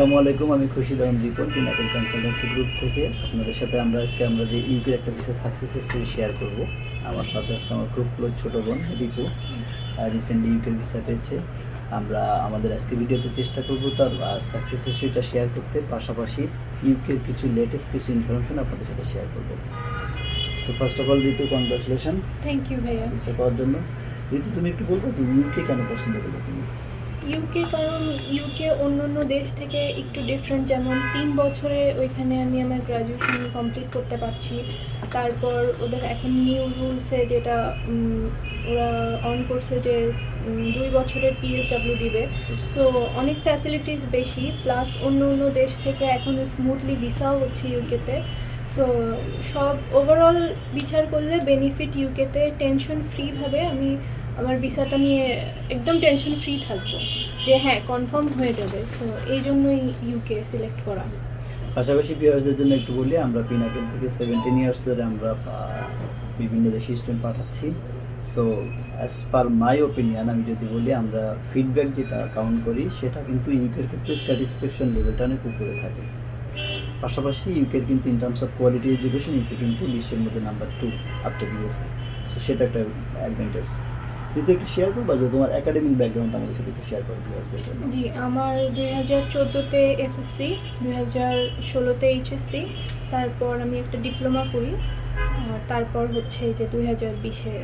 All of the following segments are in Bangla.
আসসালামু আলাইকুম, আমি Khurshid Alam Ripon pinnacle consultancy group থেকে আপনাদের সাথে আজকে আমাদের ইউকের একটা বিশেষ সাকসেস স্টোরি শেয়ার করব। আমার সাথে আছে আমার খুব ক্লোজ ছোটো বোন ঋতু, রিসেন্টলি ইউকের ভিসা পেয়েছে। আমরা আমাদের আজকে ভিডিওতে চেষ্টা করব তার সাকসেস স্টোরিটা শেয়ার করতে, পাশাপাশি ইউকের কিছু লেটেস্ট কিছু ইনফরমেশন আপনাদের সাথে শেয়ার করব। So first of all Ritu, congratulation thank you ভাইয়া। ভিসা পাওয়ার জন্য। ঋতু, তুমি একটু বলবো যে ইউকে কেন পছন্দ করলে তুমি? ইউকে কারণ ইউকে অন্য অন্য দেশ থেকে একটু ডিফারেন্ট, যেমন 3 বছরে ওইখানে আমি আমার গ্র্যাজুয়েশন কমপ্লিট করতে পারছি। তারপর ওদের এখন নিউ রুলসে যেটা ওরা অন করছে যে 2 বছরের পিএসডাব্লিউ দিবে। সো অনেক ফ্যাসিলিটিস বেশি, প্লাস অন্য অন্য দেশ থেকে এখন স্মুথলি ভিসাও হচ্ছে ইউকেতে। সো সব ওভারঅল বিচার করলে বেনিফিট ইউকেতে। টেনশন ফ্রিভাবে আমি আমার ভিসাটা নিয়ে একদম টেনশন ফ্রি থাকবো যে হ্যাঁ কনফার্ম হয়ে যাবে। সো এই জন্যই ইউকে সিলেক্ট করা। পাশাপাশি ভিউয়ার্সদের জন্য একটু বলি, আমরা পিনাকেল থেকে 17 ইয়ার্স ধরে আমরা বিভিন্ন দেশে স্টুডেন্ট পাঠাচ্ছি। So as per my opinion আমি যদি বলি, আমরা ফিডব্যাক যেটা কাউন্ট করি সেটা কিন্তু ইউকের ক্ষেত্রে স্যাটিসফ্যাকশন লেভেলটা অনেক উপরে থাকে। পাশাপাশি ইউকের কিন্তু in terms of quality education UK কিন্তু বিশ্বের মধ্যে নাম্বার 2 আফটার ইউএসএ। সো সেটা একটা অ্যাডভান্টেজ। কিন্তু একটু শেয়ার করবা যে তোমার একাডেমিক ব্যাকগ্রাউন্ড আমাদের সাথে একটু শেয়ার করো ভিউয়ার্সদের জন্য। জি, আমার 2014-তে এসএসসি, 2016-তে এইচএসসি, তারপর আমি একটা ডিপ্লোমা করি, আর তারপর হচ্ছে যে 2020-এ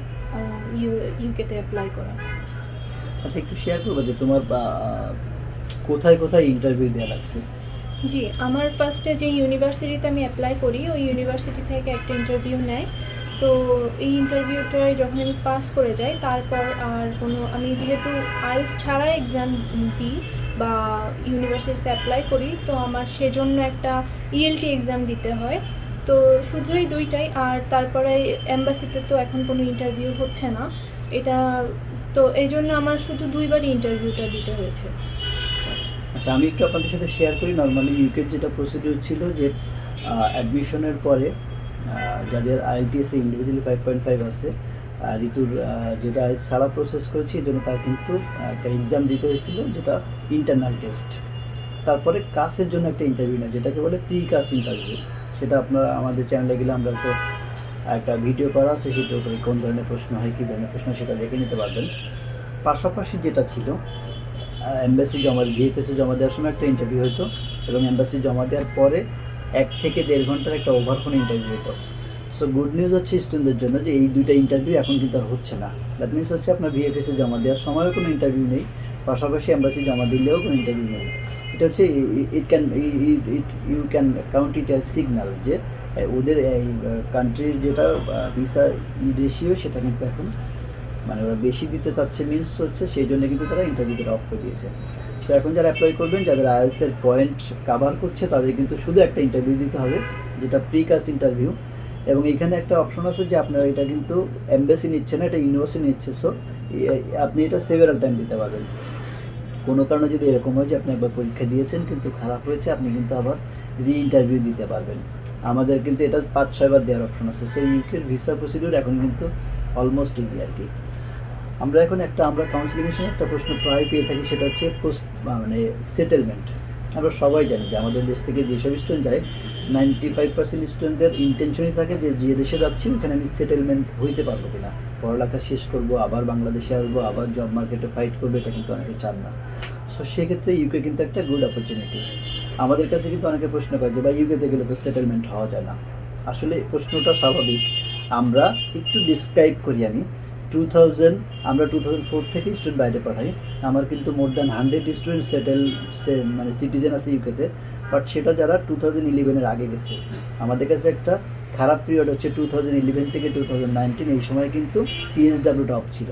ইউকেতে অ্যাপ্লাই করা। আচ্ছা, একটু শেয়ার করবা যে তোমার কোথায় কোথায় ইন্টারভিউ দেওয়া লাগছে? জি, আমার ফার্স্টে যে ইউনিভার্সিটিতে আমি অ্যাপ্লাই করি ওই ইউনিভার্সিটি থেকে একটা ইন্টারভিউ নেয়। তো এই ইন্টারভিউটায় যখন আমি পাস করে যাই, তারপর আর কোনো আমি যেহেতু আইএলটিএস ছাড়া এক্সাম দিই বা ইউনিভার্সিটিতে অ্যাপ্লাই করি, তো আমার সেজন্য একটা ইএলটি এক্সাম দিতে হয়। তো শুধুই দুইটাই। আর তারপরে এম্বাসিতে তো এখন কোনো ইন্টারভিউ হচ্ছে না, এটা তো এই জন্য আমার শুধু দুইবারই ইন্টারভিউটা দিতে হয়েছে। আচ্ছা, আমি একটু আপনাদের সাথে শেয়ার করি। নর্মালি ইউকের যেটা প্রসিডিউর ছিল যে অ্যাডমিশনের পরে যাদের আইএলটিএসে ইন্ডিভিজুয়ালি 5.5 আছে, ঋতুর যেটা ছাড়া প্রসেস করেছি, এই জন্য তার কিন্তু একটা এক্সাম দিতে হয়েছিল যেটা ইন্টারনাল টেস্ট। তারপরে কাসের জন্য একটা ইন্টারভিউ নেয় যেটাকে বলে প্রি কাস ইন্টারভিউ। সেটা আপনারা আমাদের চ্যানেলে গেলে আমরা তো একটা ভিডিও করা আছে, সেটার উপরে কোন ধরনের প্রশ্ন হয়, কী ধরনের প্রশ্ন সেটা দেখে নিতে পারবেন। পাশাপাশি যেটা ছিল, এম্বাসি ভিএফএসে জমা দেওয়ার সময় একটা ইন্টারভিউ হতো, এবং এম্বাসি জমা দেওয়ার পরে 1 থেকে 1.5 ঘন্টার একটা ওভারফোন ইন্টারভিউ হতো। সো গুড নিউজ হচ্ছে স্টুডেন্টদের জন্য যে এই দুইটা ইন্টারভিউ এখন কিন্তু আর হচ্ছে না। দ্যাট মিনস হচ্ছে আপনার ভিএফএসে জমা দেওয়ার সময়ও কোনো ইন্টারভিউ নেই, পাশাপাশি এম্বাসি জমা দিলেও কোনো ইন্টারভিউ নেই। এটা হচ্ছে you can count it as signal যে ওদের এই কান্ট্রির যেটা ভিসা রেশিও সেটা কিন্তু এখন মানে ওরা বেশি দিতে চাচ্ছে, মিনস হচ্ছে সেই জন্য কিন্তু তারা ইন্টারভিউটা অফ করে দিয়েছে। সো এখন যারা অ্যাপ্লাই করবেন, যাদের আইএলটিএসের পয়েন্ট কাভার করছে, তাদের কিন্তু শুধু একটা ইন্টারভিউ দিতে হবে, যেটা প্রিকাস ইন্টারভিউ। এবং এখানে একটা অপশন আছে যে আপনার এটা কিন্তু এমবাসি নিচ্ছে না, এটা ইউনিভার্সিটি নিচ্ছে। সো আপনি এটা সেভারাল টাইম দিতে পারবেন। কোনো কারণে যদি এরকম হয় যে আপনি একবার পরীক্ষা দিয়েছেন কিন্তু খারাপ হয়েছে, আপনি কিন্তু আবার ইন্টারভিউ দিতে পারবেন। আমাদের কিন্তু এটা 5-6 বার দেওয়ার অপশন আছে। সো ইউকের ভিসা প্রসিডিউর এখন কিন্তু অলমোস্ট ইজি আর কি। আমরা কাউন্সিলিংয়ের সময় একটা প্রশ্ন প্রায় পেয়ে থাকি, সেটা হচ্ছে মানে সেটেলমেন্ট। আমরা সবাই জানি যে আমাদের দেশ থেকে যেসব স্টুডেন্ট যায়, 95% স্টুডেন্টদের ইন্টেনশনই থাকে যে যে দেশে যাচ্ছি ওখানে আমি সেটেলমেন্ট হইতে পারবো কিনা, পড়ালেখা শেষ করব, আবার বাংলাদেশে আসবো, আবার জব মার্কেটে ফাইট করবো, এটা কিন্তু অনেকে চান না। সো সেক্ষেত্রে ইউকে কিন্তু একটা গুড অপরচুনিটি। আমাদের কাছে কিন্তু অনেকে প্রশ্ন করে যে ভাই ইউকেতে গেলে তো সেটেলমেন্ট হওয়া যায় না। আসলে প্রশ্নটা স্বাভাবিক। আমরা একটু ডিসক্রাইব করি। আমরা 2004 থেকে স্টুডেন্ট বাইরে পাঠাই। আমার কিন্তু মোর দ্যান 100 স্টুডেন্ট মানে সিটিজেন আছে ইউকেতে। বাট সেটা যারা 2011-এর আগে গেছে। আমাদের কাছে একটা খারাপ পিরিয়ড হচ্ছে 2011 থেকে 2019, এই সময় কিন্তু পিএসডাব্লিউটা অফ ছিল।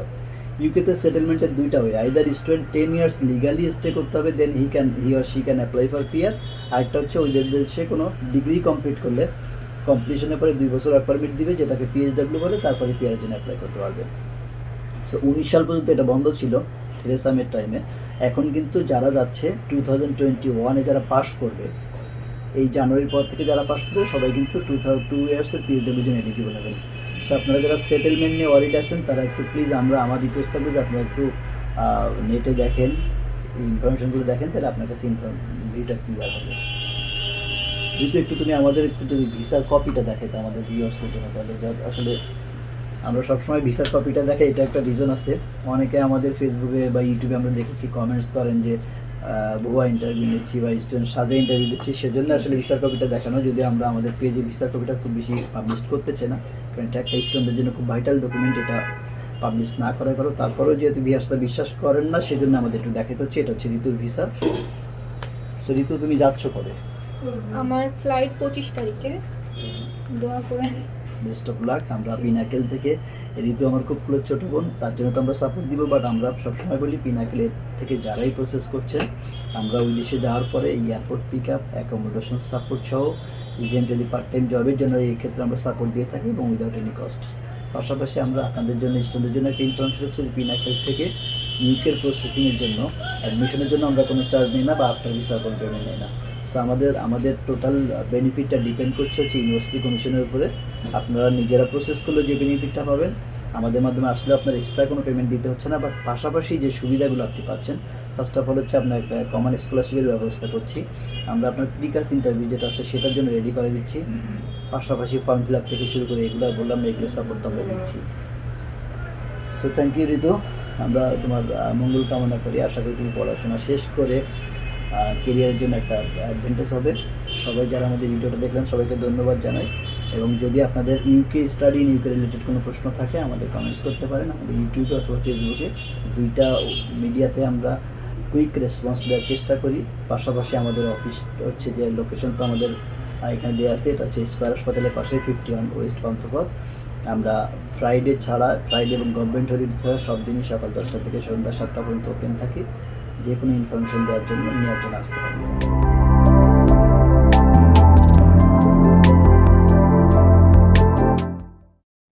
ইউকেতে সেটেলমেন্টের দুইটা হয়, either student 10 years legally stay করতে হবে, then he or she can apply for PR. আরেকটা হচ্ছে ওইদের দেশে কোনো ডিগ্রি কমপ্লিট করলে কমপ্লিশনের পরে 2 বছর ওয়ার্ক পারমিট দিবে, যেটাকে পিএসডাব্লিউ বলে, তারপরে পিআরের জন্য অ্যাপ্লাই করতে পারবে। সো 19 সাল পর্যন্ত এটা বন্ধ ছিল থেরেসা মের টাইমে। এখন কিন্তু যারা যাচ্ছে 2021-এ যারা পাস করবে, এই জানুয়ারির পর থেকে যারা পাস করবে সবাই কিন্তু 2 ইয়ার্সের পিএসডাব্লিউর জন্য এলিজিবল হবেন। সো আপনারা যারা সেটেলমেন্ট নিয়ে ওয়ারিড আছেন তারা একটু প্লিজ, আমার রিকোয়েস্ট থাকবে যে আপনারা একটু নেটে দেখেন, ইনফরমেশনগুলো দেখেন, তাহলে আপনার কাছে ভিডিওটা ক্লিয়ার হবে। যেহেতু একটু তুমি আমাদের একটু যদি ভিসার কপিটা দেখাইতে আমাদের ভিউয়ার্সদের জন্য, তাহলে আসলে আমরা সবসময় ভিসার কপিটা দেখাই, এটা একটা রিজন আছে। অনেকে আমাদের ফেসবুকে বা ইউটিউবে আমরা দেখেছি কমেন্টস করেন যে ভুয়া ইন্টারভিউ নিচ্ছি বা স্টুডেন্ট সাজে ইন্টারভিউ দিচ্ছি, সেজন্য আসলে ভিসার কপিটা দেখানো। যদি আমরা আমাদের পেজে ভিসার কপিটা খুব বেশি পাবলিশ করতে চাই না, কারণ এটা একটা স্টুডেন্টদের জন্য খুব ভাইটাল ডকুমেন্ট, এটা পাবলিশ না করাই ভালো। তারপরেও যেহেতু ভিউয়ার্সরা বিশ্বাস করেন না, সেজন্য আমাদের একটু দেখাতে হচ্ছে। এটা হচ্ছে ঋতুর ভিসা। সো ঋতু, তুমি যাচ্ছ কবে? আমার ফ্লাইট 25 তারিখে, দোয়া করেন। Best of luck. আমরা পিনাকেল থেকে, ঋতু আমার খুব ক্লোজ ছোটো বোন, তার জন্য তো আমরা সাপোর্ট দিব। বাট আমরা সবসময় বলি পিনাকেলের থেকে যারাই প্রসেস করছেন, আমরা ওই দেশে যাওয়ার পরে airport pick up, accommodation support সহ, ইভেন যদি পার্ট টাইম জবের জন্য এই ক্ষেত্রে আমরা সাপোর্ট দিয়ে থাকি এবং উইদাউট এনি কস্ট। পাশাপাশি আমরা আপনাদের জন্য, স্টুডেন্টদের জন্য একটা ইনফরমেশন হচ্ছে পিনাকেল থেকে ইউকের প্রসেসিংয়ের জন্য, অ্যাডমিশনের জন্য আমরা কোনো চার্জ নিই না বা আফটার ভিসার কোনো পেমেন্ট নিই না। সো আমাদের টোটাল বেনিফিটটা ডিপেন্ড করছে হচ্ছে ইউনিভার্সিটি কমিশনের উপরে। আপনারা নিজেরা প্রসেস করলে যে বেনিফিটটা পাবেন, আমাদের মাধ্যমে আসলে আপনার এক্সট্রা কোনো পেমেন্ট দিতে হচ্ছে না। বাট পাশাপাশি যে সুবিধাগুলো আপনি পাচ্ছেন, ফার্স্ট অফ অল হচ্ছে আপনার একটা কমন স্কলারশিপের ব্যবস্থা করছি আমরা। আপনার প্রিকাস ইন্টারভিউ যেটা আছে সেটার জন্য রেডি করে দিচ্ছি। পাশাপাশি ফর্ম ফিল আপ থেকে শুরু করে এগুলো বললাম না, এগুলো সাপোর্ট আমরা দিচ্ছি। সো থ্যাংক ইউ ঋতু, আমরা তোমার মঙ্গল কামনা করি। আশা করি তুমি পড়াশোনা শেষ করে কেরিয়ারের জন্য একটা অ্যাডভান্টেজ হবে। সবাই যারা আমাদের ভিডিওটা দেখলেন সবাইকে ধন্যবাদ জানাই। এবং যদি আপনাদের ইউকে স্টাডি, ইউকে রিলেটেড কোনো প্রশ্ন থাকে আমাদের কমেন্টস করতে পারেন আমাদের ইউটিউবে অথবা ফেসবুকে। দুইটা মিডিয়াতে আমরা কুইক রেসপন্স দেওয়ার চেষ্টা করি। পাশাপাশি আমাদের অফিস হচ্ছে যে লোকেশন তো আমাদের এখানে দেওয়া আছে, এটা হচ্ছে স্কয়ার হাসপাতালের পাশে 51 ওয়েস্ট পান্থপথ। আমরা ফ্রাইডে ছাড়া, ফ্রাইডে এবং গভর্নমেন্ট হলিডে ছাড়া সব দিনই সকাল 10টা থেকে সন্ধ্যা 7টা পর্যন্ত ওপেন থাকি। যে কোনো ইনফরমেশন নেওয়ার জন্য আসতে পারেন।